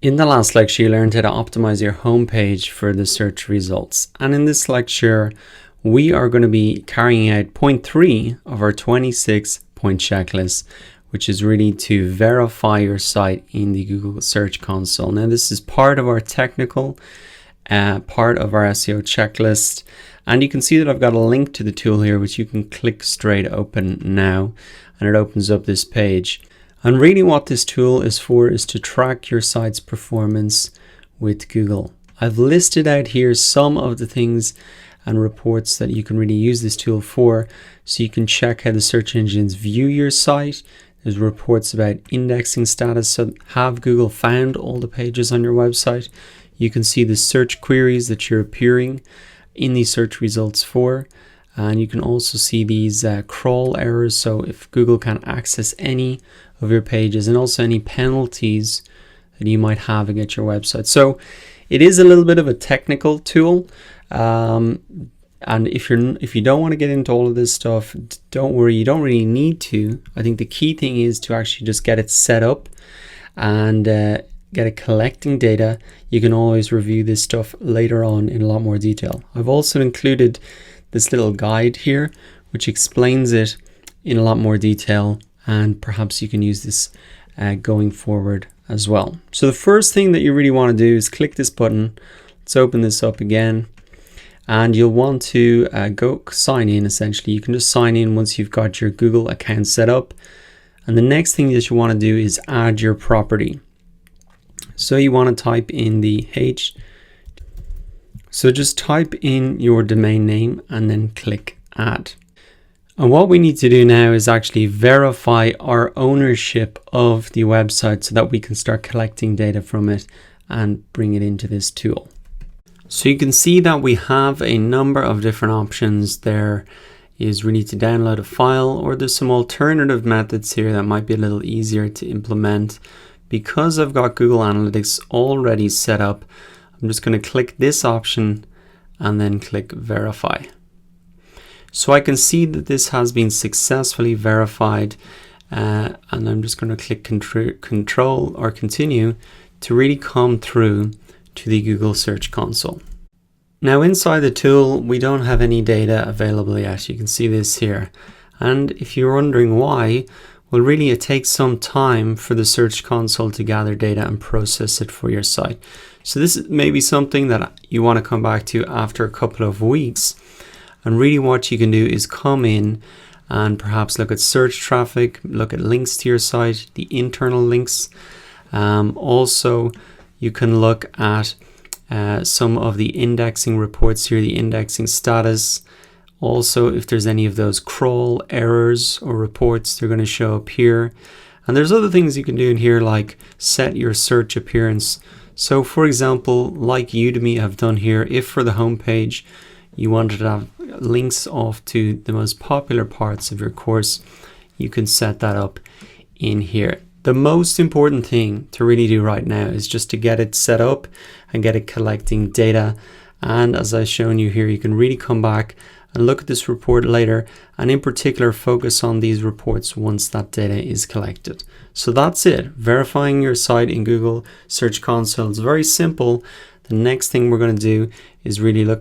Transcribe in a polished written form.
In the last lecture, you learned how to optimize your homepage for the search results. And in this lecture, we are going to be carrying out point 3 of our 26-point checklist, which is really to verify your site in the Google Search Console. Now, this is part of our technical part of our SEO checklist. And you can see that I've got a link to the tool here, which you can click straight open now, and it opens up this page. And really what this tool is for is to track your site's performance with Google. I've listed out here some of the things and reports that you can really use this tool for. So you can check how the search engines view your site. There's reports about indexing status. So have Google found all the pages on your website? You can see the search queries that you're appearing in these search results for. And you can also see these crawl errors. So if Google can't access any of your pages, and also any penalties that you might have against your website. So it is a little bit of a technical tool. And if you don't want to get into all of this stuff, don't worry, you don't really need to. I think the key thing is to actually just get it set up and get it collecting data. You can always review this stuff later on in a lot more detail. I've also included this little guide here, which explains it in a lot more detail, and perhaps you can use this going forward as well. So the first thing that you really want to do is click this button. Let's open this up again, and you'll want to go sign in. Essentially, you can just sign in once you've got your Google account set up. And the next thing that you want to do is add your property. So you want to type in the So just type in your domain name and then click add. And what we need to do now is actually verify our ownership of the website so that we can start collecting data from it and bring it into this tool. So you can see that we have a number of different options. There is really to download a file, or there's some alternative methods here that might be a little easier to implement. Because I've got Google Analytics already set up, I'm just going to click this option and then click verify. So I can see that this has been successfully verified, and I'm just going to click control or continue to really come through to the Google Search Console. Now inside the tool, we don't have any data available yet. You can see this here. And if you're wondering why, well, really it takes some time for the Search Console to gather data and process it for your site. So this is maybe something that you want to come back to after a couple of weeks. And really what you can do is come in and perhaps look at search traffic, look at links to your site, the internal links. Also, you can look at some of the indexing reports here, the indexing status. Also, if there's any of those crawl errors or reports, they're going to show up here. And there's other things you can do in here, like set your search appearance. So for example, like Udemy have done here, if for the homepage you wanted to have links off to the most popular parts of your course, you can set that up in here. The most important thing to really do right now is just to get it set up and get it collecting data. And as I've shown you here, you can really come back and look at this report later, and in particular focus on these reports once that data is collected. So that's it. Verifying your site in Google Search Console is very simple. The next thing we're going to do is really look